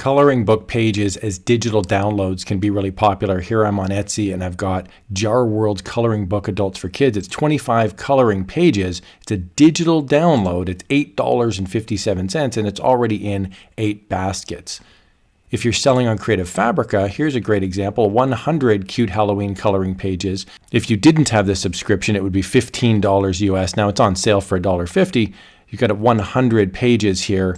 Coloring book pages as digital downloads can be really popular. Here I'm on Etsy and I've got Jar World Coloring Book Adults for Kids. It's 25 coloring pages. It's a digital download. It's $8.57 and it's already in 8 baskets. If you're selling on Creative Fabrica, here's a great example, 100 cute Halloween coloring pages. If you didn't have the subscription, it would be $15 US. Now it's on sale for $1.50. You've got 100 pages here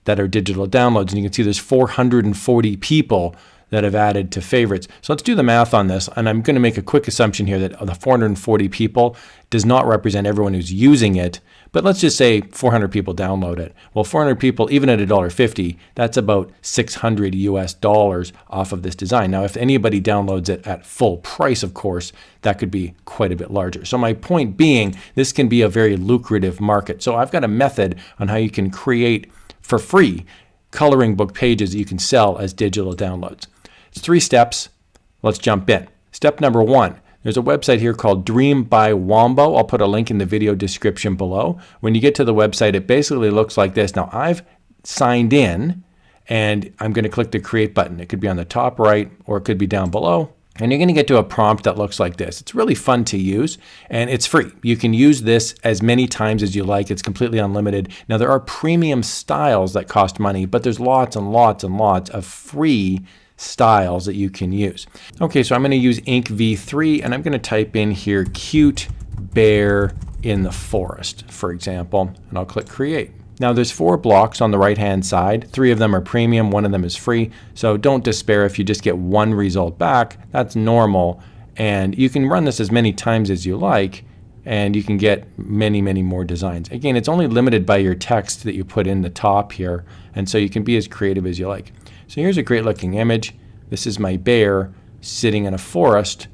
that are digital downloads. And you can see there's 440 people that have added to favorites. So let's do the math on this. And I'm going to make a quick assumption here that the 440 people does not represent everyone who's using it. But let's just say 400 people download it. Well, 400 people, even at $1.50, that's about $600 US off of this design. Now, if anybody downloads it at full price, of course, that could be quite a bit larger. So my point being, this can be a very lucrative market. So I've got a method on how you can create for free coloring book pages that you can sell as digital downloads. It's 3 steps. Let's jump in. Step number 1. There's a website here called Dream by Wombo. I'll put a link in the video description below. When you get to the website, it basically looks like this. Now I've signed in and I'm going to click the create button. It could be on the top right or it could be down below. And you're going to get to a prompt that looks like this. It's really fun to use and it's free. You can use this as many times as you like. It's completely unlimited. Now there are premium styles that cost money, but there's lots and lots and lots of free styles that you can use. Okay, so I'm going to use Ink V3 and I'm going to type in here cute bear in the forest, for example, and I'll click create. Now there's 4 blocks on the right hand side. 3 of them are premium, 1 of them is free. So don't despair if you just get 1 result back. That's normal. And you can run this as many times as you like and you can get many, many more designs. Again, it's only limited by your text that you put in the top here. And so you can be as creative as you like. So here's a great looking image. This is my bear sitting in a forest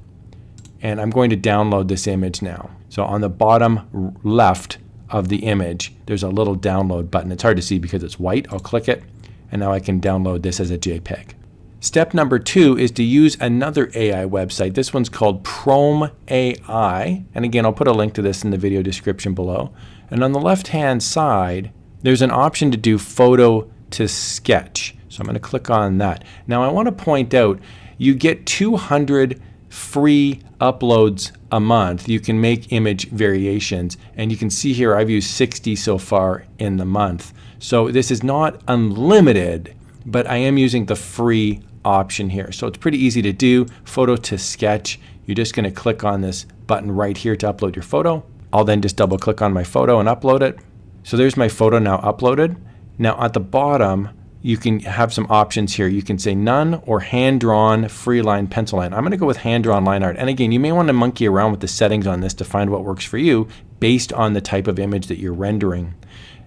and I'm going to download this image now. So on the bottom left of the image, there's a little download button. It's hard to see because it's white. I'll click it and now I can download this as a JPEG. Step number 2 is to use another AI website. This one's called Chrome AI. And again, I'll put a link to this in the video description below. And on the left-hand side, there's an option to do photo to sketch. So I'm going to click on that. Now I want to point out, you get 200 free uploads a month. You can make image variations and you can see here I've used 60 so far in the month. So this is not unlimited, but I am using the free option here. So it's pretty easy to do. Photo to sketch. You're just going to click on this button right here to upload your photo. I'll then just double click on my photo and upload it. So there's my photo now uploaded. Now at the bottom, you can have some options here. You can say none or hand-drawn free line pencil line. I'm going to go with hand-drawn line art. And again, you may want to monkey around with the settings on this to find what works for you based on the type of image that you're rendering.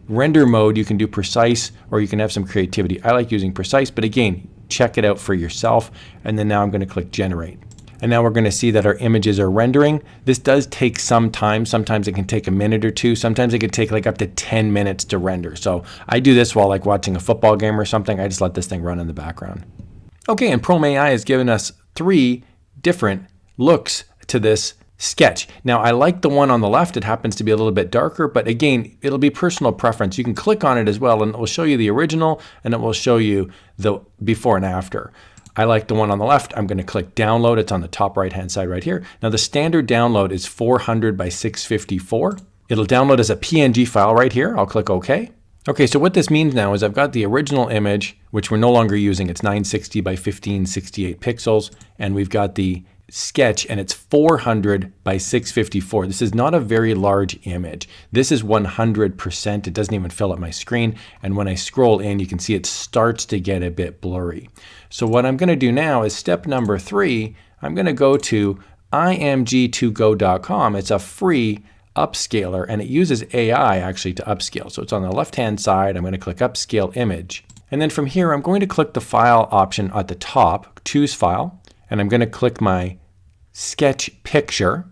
Render mode, you can do precise or you can have some creativity. I like using precise, but again, check it out for yourself. And then now I'm going to click generate. And now we're going to see that our images are rendering. This does take some time. Sometimes it can take a minute or 2. Sometimes it can take like up to 10 minutes to render. So I do this while like watching a football game or something. I just let this thing run in the background. Okay, and Chrome AI has given us 3 different looks to this sketch. Now I like the one on the left. It happens to be a little bit darker, but again, it'll be personal preference. You can click on it as well and it will show you the original and it will show you the before and after. I like the one on the left. I'm going to click download. It's on the top right hand side right here. Now the standard download is 400 by 654. It'll download as a PNG file right here. I'll click OK. Okay, so what this means now is I've got the original image, which we're no longer using. It's 960 by 1568 pixels. And we've got the sketch and it's 400 by 654. This is not a very large image. This is 100%. It doesn't even fill up my screen. And when I scroll in, you can see it starts to get a bit blurry. So what I'm going to do now is step number 3. I'm going to go to img2go.com. It's a free upscaler and it uses AI actually to upscale. So it's on the left-hand side. I'm going to click upscale image. And then from here, I'm going to click the file option at the top, choose file. And I'm going to click my sketch picture,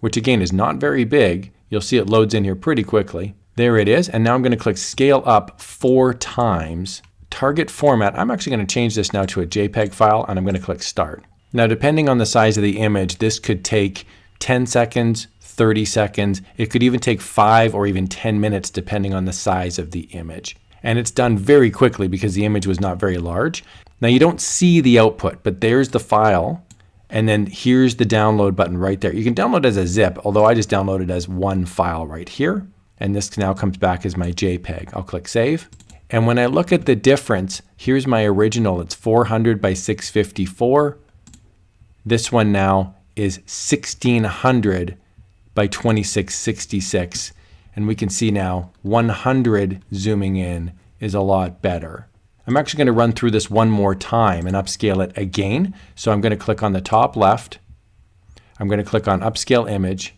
which again is not very big. You'll see it loads in here pretty quickly. There it is. And now I'm going to click scale up 4 times. Target format, I'm actually going to change this now to a JPEG file and I'm going to click start. Now depending on the size of the image, this could take 10 seconds, 30 seconds. It could even take 5 or even 10 minutes depending on the size of the image. And it's done very quickly because the image was not very large. Now you don't see the output, but there's the file. And then here's the download button right there. You can download as a zip, although I just downloaded as one file right here. And this now comes back as my JPEG. I'll click save. And when I look at the difference, here's my original. It's 400 by 654. This one now is 1600 by 2666. And we can see now 100 zooming in is a lot better. I'm actually going to run through this one more time and upscale it again. So I'm going to click on the top left. I'm going to click on upscale image.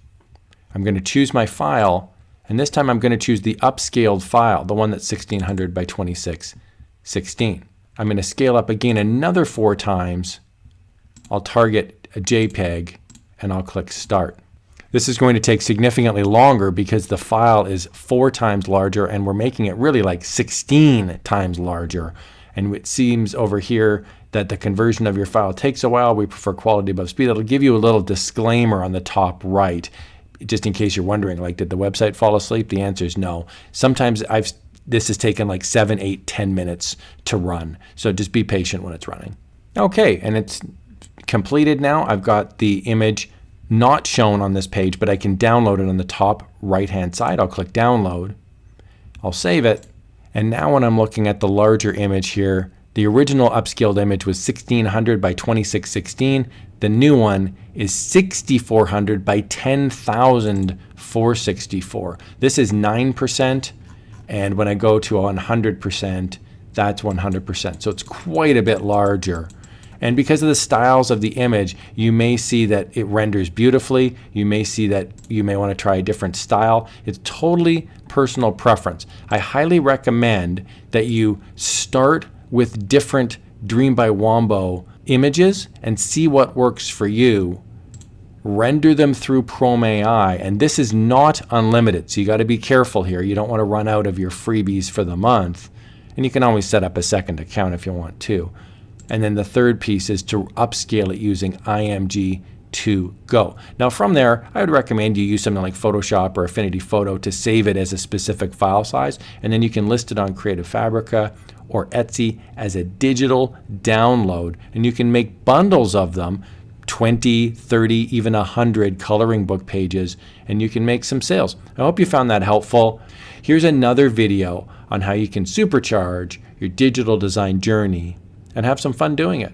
I'm going to choose my file. And this time I'm going to choose the upscaled file, the one that's 1600 by 2616. I'm going to scale up again another 4 times. I'll target a JPEG and I'll click start. This is going to take significantly longer because the file is 4 times larger and we're making it really like 16 times larger. And it seems over here that the conversion of your file takes a while. We prefer quality above speed. It'll give you a little disclaimer on the top right, just in case you're wondering, like, did the website fall asleep? The answer is no. Sometimes this has taken like 7, 8, 10 minutes to run. So just be patient when it's running. Okay, and it's completed now. I've got the image not shown on this page, but I can download it on the top right-hand side. I'll click download. I'll save it. And now when I'm looking at the larger image here, the original upscaled image was 1600 by 2616. The new one is 6400 by 10,464. This is 9%. And when I go to 100%, that's 100%. So it's quite a bit larger. And because of the styles of the image, you may see that it renders beautifully. You may see that you may want to try a different style. It's totally personal preference. I highly recommend that you start with different Dream by Wombo images and see what works for you. Render them through Chrome AI, and this is not unlimited, so you got to be careful here. You don't want to run out of your freebies for the month, and you can always set up a second account if you want to. And then the third piece is to upscale it using IMG to go. Now from there, I would recommend you use something like Photoshop or Affinity Photo to save it as a specific file size, and then you can list it on Creative Fabrica or Etsy as a digital download, and you can make bundles of them, 20, 30, even 100 coloring book pages, and you can make some sales. I hope you found that helpful. Here's another video on how you can supercharge your digital design journey and have some fun doing it.